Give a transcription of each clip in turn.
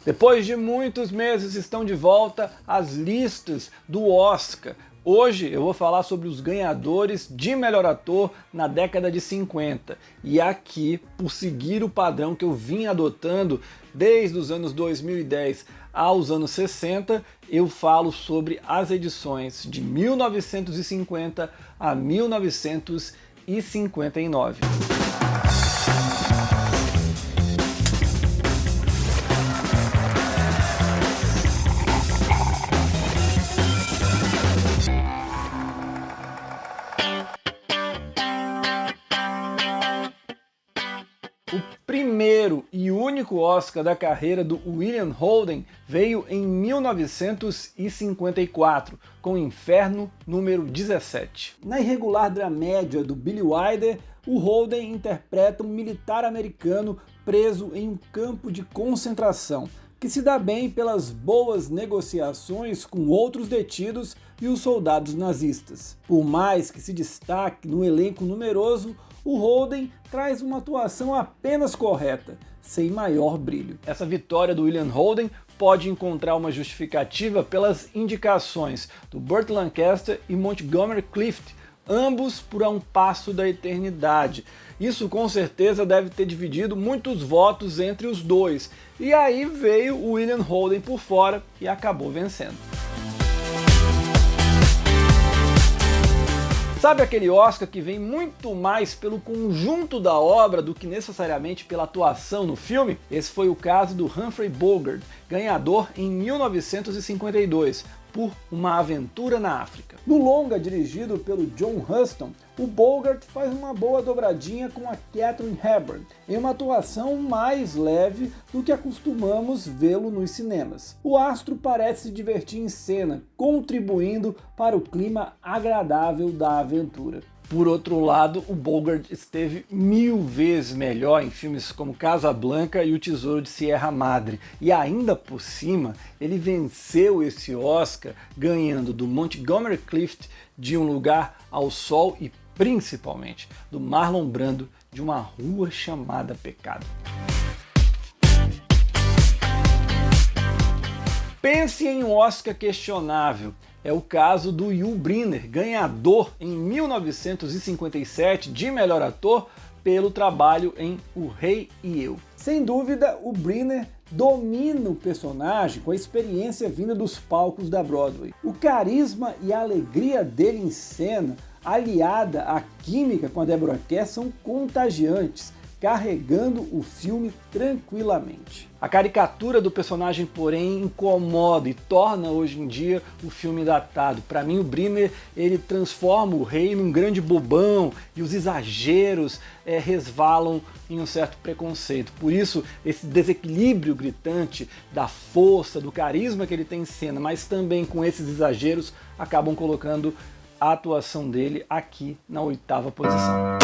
Depois de muitos meses estão de volta as listas do Oscar. Hoje eu vou falar sobre os ganhadores de melhor ator na década de 50. E aqui, por seguir o padrão que eu vim adotando desde os anos 2010 aos anos 60, eu falo sobre as edições de 1950 a 1959. O primeiro e único Oscar da carreira do William Holden veio em 1954, com Inferno número 17. Na irregular dramédia do Billy Wilder, o Holden interpreta um militar americano preso em um campo de concentração, que se dá bem pelas boas negociações com outros detidos e os soldados nazistas. Por mais que se destaque no elenco numeroso, o Holden traz uma atuação apenas correta, sem maior brilho. Essa vitória do William Holden pode encontrar uma justificativa pelas indicações do Burt Lancaster e Montgomery Clift, ambos por A um Passo da Eternidade. Isso com certeza deve ter dividido muitos votos entre os dois, e aí veio o William Holden por fora e acabou vencendo. Sabe aquele Oscar que vem muito mais pelo conjunto da obra do que necessariamente pela atuação no filme? Esse foi o caso do Humphrey Bogart, ganhador em 1952, por Uma Aventura na África. No longa dirigido pelo John Huston, o Bogart faz uma boa dobradinha com a Katharine Hepburn, em uma atuação mais leve do que acostumamos vê-lo nos cinemas. O astro parece se divertir em cena, contribuindo para o clima agradável da aventura. Por outro lado, o Bogart esteve 1000 vezes melhor em filmes como Casablanca e O Tesouro de Sierra Madre. E ainda por cima, ele venceu esse Oscar ganhando do Montgomery Clift de Um Lugar ao Sol e principalmente do Marlon Brando de Uma Rua Chamada Pecado. Pense em um Oscar questionável. É o caso do Yul Brynner, ganhador em 1957 de melhor ator pelo trabalho em O Rei e Eu. Sem dúvida, o Brynner domina o personagem com a experiência vinda dos palcos da Broadway. O carisma e a alegria dele em cena, aliada à química com a Deborah Kerr, são contagiantes, carregando o filme tranquilamente. A caricatura do personagem, porém, incomoda e torna hoje em dia o filme datado. Para mim, o Brynner ele transforma o rei num grande bobão e os exageros resvalam em um certo preconceito. Por isso, esse desequilíbrio gritante da força, do carisma que ele tem em cena, mas também com esses exageros, acabam colocando a atuação dele aqui na 8ª posição.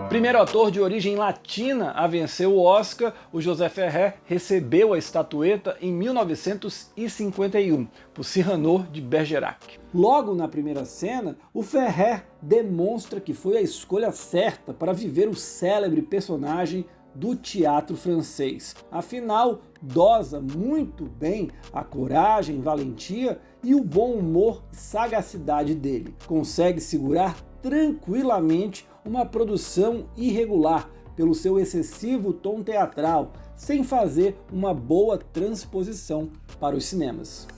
Primeiro ator de origem latina a vencer o Oscar, o José Ferrer recebeu a estatueta em 1951, por Cyrano de Bergerac. Logo na primeira cena, o Ferrer demonstra que foi a escolha certa para viver o célebre personagem do teatro francês. Afinal, dosa muito bem a coragem, valentia e o bom humor e sagacidade dele. Consegue segurar tranquilamente uma produção irregular pelo seu excessivo tom teatral, sem fazer uma boa transposição para os cinemas.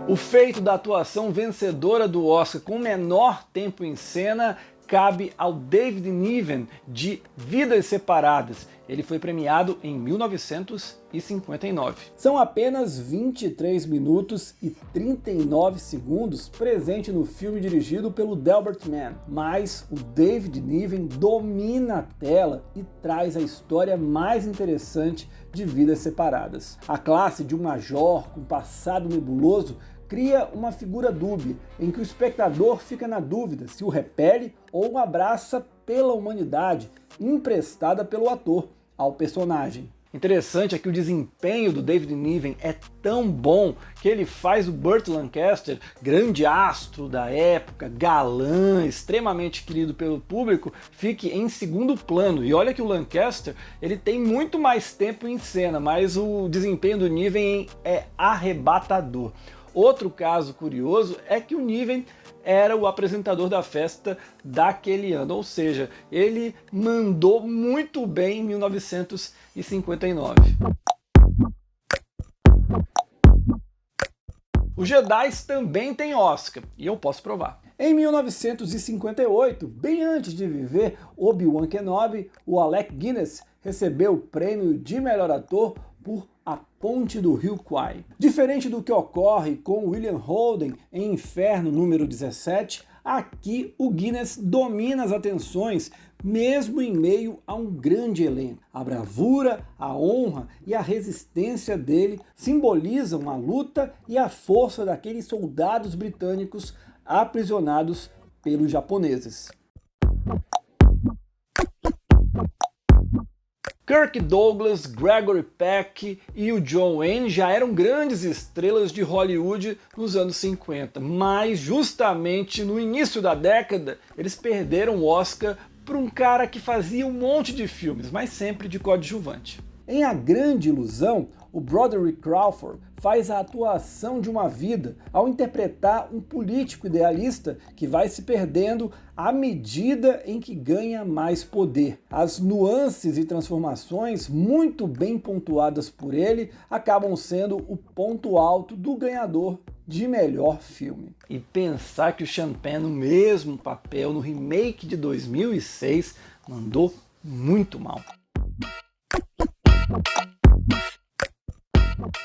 O feito da atuação vencedora do Oscar com menor tempo em cena cabe ao David Niven de Vidas Separadas. Ele foi premiado em 1959. São apenas 23 minutos e 39 segundos presente no filme dirigido pelo Delbert Mann, mas o David Niven domina a tela e traz a história mais interessante de Vidas Separadas. A classe de um major com passado nebuloso cria uma figura dúbia, em que o espectador fica na dúvida se o repele ou o abraça pela humanidade emprestada pelo ator ao personagem. Interessante é que o desempenho do David Niven é tão bom que ele faz o Burt Lancaster, grande astro da época, galã, extremamente querido pelo público, fique em segundo plano. E olha que o Lancaster ele tem muito mais tempo em cena, mas o desempenho do Niven é arrebatador. Outro caso curioso é que o Niven era o apresentador da festa daquele ano, ou seja, ele mandou muito bem em 1959. Os Jedis também têm Oscar, e eu posso provar. Em 1958, bem antes de viver Obi-Wan Kenobi, o Alec Guinness recebeu o prêmio de melhor ator por A Ponte do Rio Kwai. Diferente do que ocorre com William Holden em Inferno número 17, aqui o Guinness domina as atenções, mesmo em meio a um grande elenco. A bravura, a honra e a resistência dele simbolizam a luta e a força daqueles soldados britânicos aprisionados pelos japoneses. Kirk Douglas, Gregory Peck e o John Wayne já eram grandes estrelas de Hollywood nos anos 50, mas justamente no início da década eles perderam o Oscar para um cara que fazia um monte de filmes, mas sempre de coadjuvante. Em A Grande Ilusão, o Broderick Crawford faz a atuação de uma vida ao interpretar um político idealista que vai se perdendo à medida em que ganha mais poder. As nuances e transformações muito bem pontuadas por ele acabam sendo o ponto alto do ganhador de melhor filme. E pensar que o Sean Penn, no mesmo papel, no remake de 2006, mandou muito mal.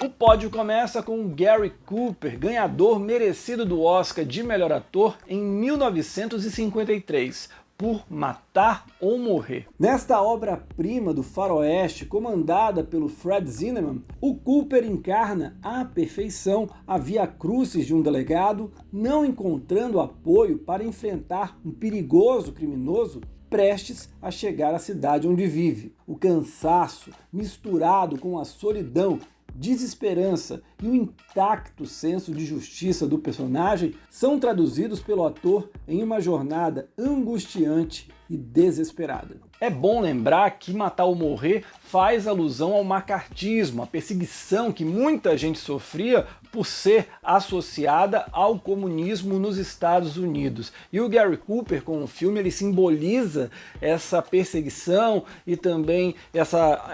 O pódio começa com Gary Cooper, ganhador merecido do Oscar de melhor ator em 1953, por Matar ou Morrer. Nesta obra-prima do faroeste, comandada pelo Fred Zinnemann, o Cooper encarna à perfeição a via-crucis de um delegado não encontrando apoio para enfrentar um perigoso criminoso prestes a chegar à cidade onde vive. O cansaço, misturado com a solidão, desesperança e o intacto senso de justiça do personagem são traduzidos pelo ator em uma jornada angustiante e desesperada. É bom lembrar que Matar ou Morrer faz alusão ao macartismo, a perseguição que muita gente sofria por ser associada ao comunismo nos Estados Unidos. E o Gary Cooper, com o filme, ele simboliza essa perseguição e também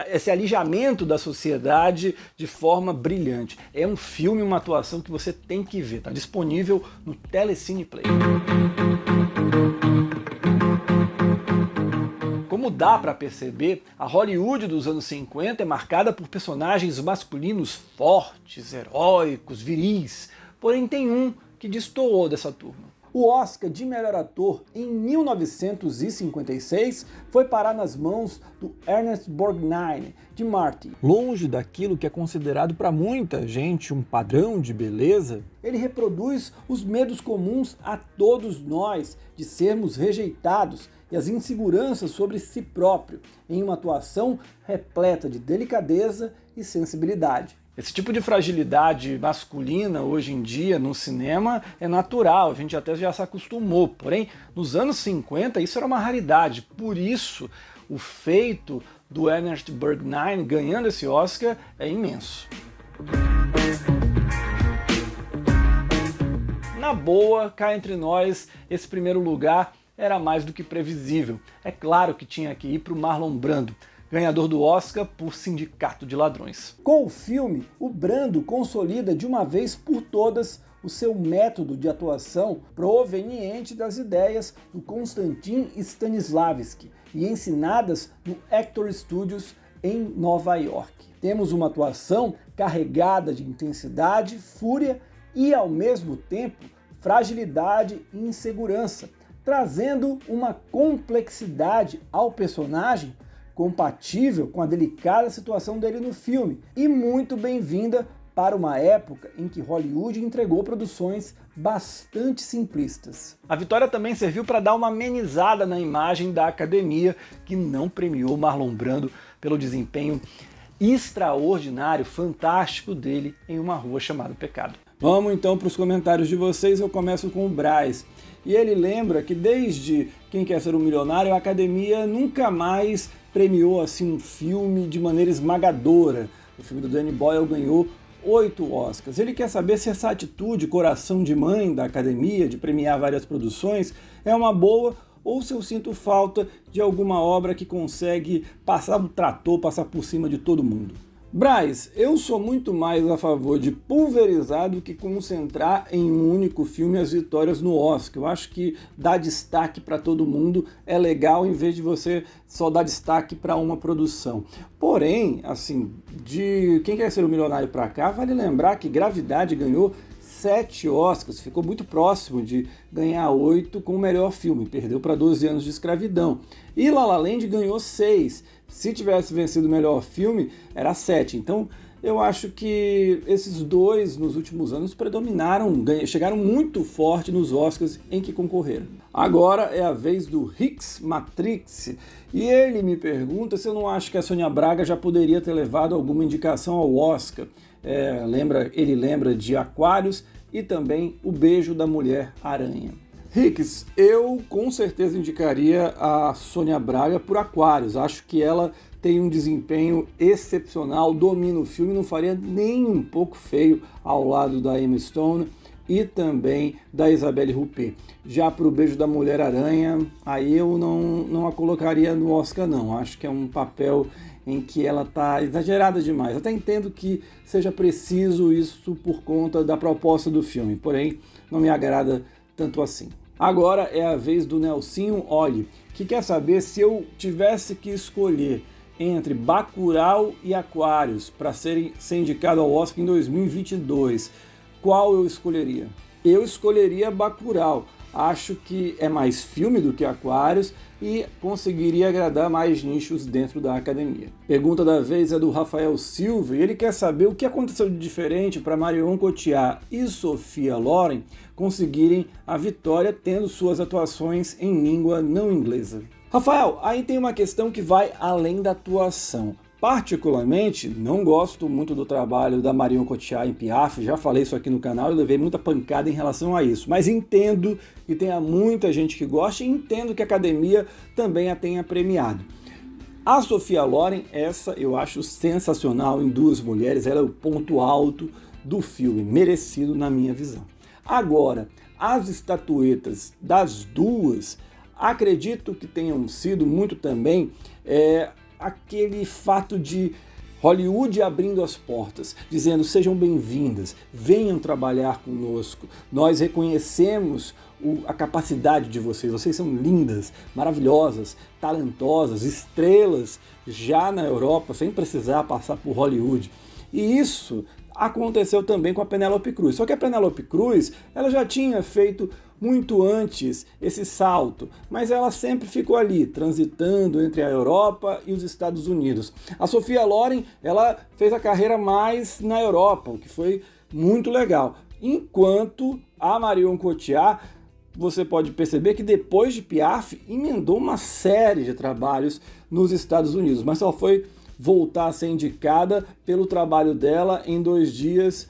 esse alijamento da sociedade de forma brilhante. É um filme, uma atuação que você tem que ver. Está disponível no Telecine Play. Como dá para perceber, a Hollywood dos anos 50 é marcada por personagens masculinos fortes, heróicos, viris. Porém tem um que destoou dessa turma. O Oscar de melhor ator em 1956 foi parar nas mãos do Ernest Borgnine, de Marty. Longe daquilo que é considerado para muita gente um padrão de beleza, ele reproduz os medos comuns a todos nós de sermos rejeitados e as inseguranças sobre si próprio, em uma atuação repleta de delicadeza e sensibilidade. Esse tipo de fragilidade masculina hoje em dia no cinema é natural, a gente até já se acostumou, porém nos anos 50 isso era uma raridade, por isso o feito do Ernest Borgnine ganhando esse Oscar é imenso. Na boa, cá entre nós, esse primeiro lugar era mais do que previsível. É claro que tinha que ir para o Marlon Brando, ganhador do Oscar por Sindicato de Ladrões. Com o filme, o Brando consolida de uma vez por todas o seu método de atuação proveniente das ideias do Konstantin Stanislavski e ensinadas no Actor Studios em Nova York. Temos uma atuação carregada de intensidade, fúria e, ao mesmo tempo, fragilidade e insegurança, trazendo uma complexidade ao personagem compatível com a delicada situação dele no filme e muito bem-vinda para uma época em que Hollywood entregou produções bastante simplistas. A vitória também serviu para dar uma amenizada na imagem da academia, que não premiou Marlon Brando pelo desempenho extraordinário, fantástico dele em Uma Rua Chamada Pecado. Vamos então para os comentários de vocês. Eu começo com o Braz. E ele lembra que desde Quem Quer Ser um Milionário, a Academia nunca mais premiou assim um filme de maneira esmagadora. O filme do Danny Boyle ganhou 8 Oscars. Ele quer saber se essa atitude, coração de mãe da Academia, de premiar várias produções, é uma boa ou se eu sinto falta de alguma obra que consegue passar um trator, passar por cima de todo mundo. Braz, eu sou muito mais a favor de pulverizar do que concentrar em um único filme as vitórias no Oscar. Eu acho que dar destaque para todo mundo é legal, em vez de você só dar destaque para uma produção. Porém, assim, de Quem Quer Ser um Milionário para cá, vale lembrar que Gravidade ganhou 7 Oscars, ficou muito próximo de ganhar 8 com o melhor filme, perdeu para 12 anos de escravidão. E La La Land ganhou 6, se tivesse vencido o melhor filme, era 7. Então eu acho que esses dois nos últimos anos predominaram, chegaram muito forte nos Oscars em que concorreram. Agora é a vez do Hicks Matrix, e ele me pergunta se eu não acho que a Sônia Braga já poderia ter levado alguma indicação ao Oscar. Ele lembra de Aquários e também O Beijo da Mulher-Aranha. Hicks, eu com certeza indicaria a Sônia Braga por Aquários. Acho que ela tem um desempenho excepcional, domina o filme, não faria nem um pouco feio ao lado da Emma Stone e também da Isabelle Huppert. Já para O Beijo da Mulher-Aranha, aí eu não a colocaria no Oscar não. Acho que é um papel em que ela está exagerada demais. Até entendo que seja preciso isso por conta da proposta do filme, porém não me agrada tanto assim. Agora é a vez do Nelsinho Olhe, que quer saber se eu tivesse que escolher entre Bacurau e Aquários para ser indicado ao Oscar em 2022, qual eu escolheria? Eu escolheria Bacurau. Acho que é mais filme do que Aquários e conseguiria agradar mais nichos dentro da academia. Pergunta da vez é do Rafael Silva e ele quer saber o que aconteceu de diferente para Marion Cotillard e Sophia Loren conseguirem a vitória tendo suas atuações em língua não inglesa. Rafael, aí tem uma questão que vai além da atuação. Particularmente, não gosto muito do trabalho da Marion Cotillard em Piaf, já falei isso aqui no canal e levei muita pancada em relação a isso, mas entendo que tenha muita gente que gosta e entendo que a academia também a tenha premiado. A Sophia Loren, essa eu acho sensacional em Duas Mulheres, ela é o ponto alto do filme, merecido na minha visão. Agora, as estatuetas das duas, acredito que tenham sido muito também aquele fato de Hollywood abrindo as portas, dizendo sejam bem-vindas, venham trabalhar conosco, nós reconhecemos a capacidade de vocês são lindas, maravilhosas, talentosas, estrelas já na Europa, sem precisar passar por Hollywood. E isso aconteceu também com a Penélope Cruz, só que a Penélope Cruz ela já tinha feito muito antes esse salto, mas ela sempre ficou ali, transitando entre a Europa e os Estados Unidos. A Sophia Loren, ela fez a carreira mais na Europa, o que foi muito legal. Enquanto a Marion Cotillard, você pode perceber que depois de Piaf, emendou uma série de trabalhos nos Estados Unidos, mas só foi voltar a ser indicada pelo trabalho dela em 2 dias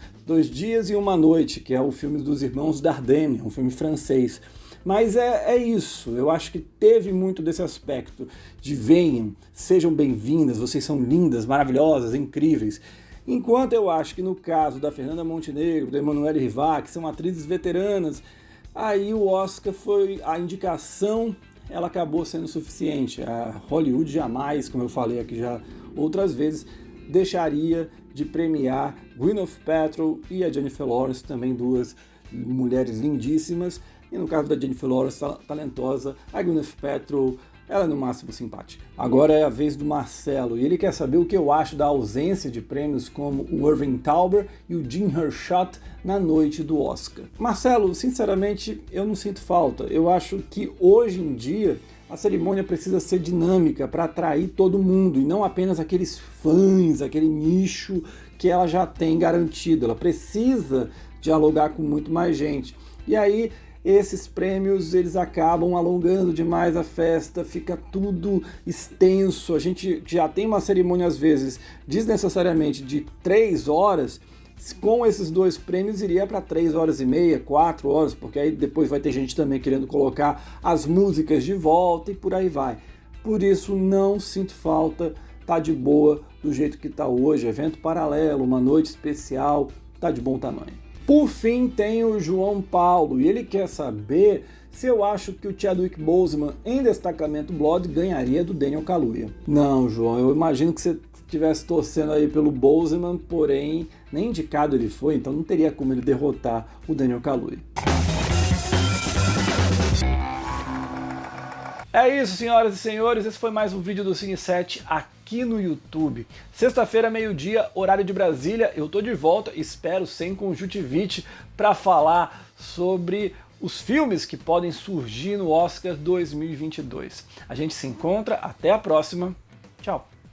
e uma noite, que é o filme dos irmãos Dardenne, um filme francês. Mas é isso, eu acho que teve muito desse aspecto de venham, sejam bem-vindas, vocês são lindas, maravilhosas, incríveis. Enquanto eu acho que no caso da Fernanda Montenegro, da Emmanuelle Rivat, que são atrizes veteranas, aí o Oscar foi a indicação, ela acabou sendo suficiente. A Hollywood jamais, como eu falei aqui já outras vezes, deixaria de premiar Gwyneth Paltrow e a Jennifer Lawrence, também duas mulheres lindíssimas, e no caso da Jennifer Lawrence, talentosa, a Gwyneth Paltrow, ela é no máximo simpática. Agora é a vez do Marcelo, e ele quer saber o que eu acho da ausência de prêmios como o Irving Thalber e o Jim Hershott na noite do Oscar. Marcelo, sinceramente, eu não sinto falta. Eu acho que hoje em dia a cerimônia precisa ser dinâmica para atrair todo mundo e não apenas aqueles fãs, aquele nicho que ela já tem garantido. Ela precisa dialogar com muito mais gente. E aí esses prêmios eles acabam alongando demais a festa, fica tudo extenso, a gente já tem uma cerimônia às vezes desnecessariamente de 3 horas, com esses 2 prêmios iria para 3 horas e meia, 4 horas, porque aí depois vai ter gente também querendo colocar as músicas de volta e por aí vai. Por isso não sinto falta, tá de boa do jeito que tá hoje, evento paralelo, uma noite especial, tá de bom tamanho. Por fim tem o João Paulo e ele quer saber se eu acho que o Chadwick Boseman em Destacamento Blood ganharia do Daniel Kaluuya. Não, João, eu imagino que você estivesse torcendo aí pelo Boseman, porém nem indicado ele foi, então não teria como ele derrotar o Daniel Kaluuya. É isso, senhoras e senhores, esse foi mais um vídeo do Cine7 aqui no YouTube. Sexta-feira, meio-dia, horário de Brasília, eu tô de volta, espero sem conjuntivite, para falar sobre os filmes que podem surgir no Oscar 2022. A gente se encontra, até a próxima, tchau!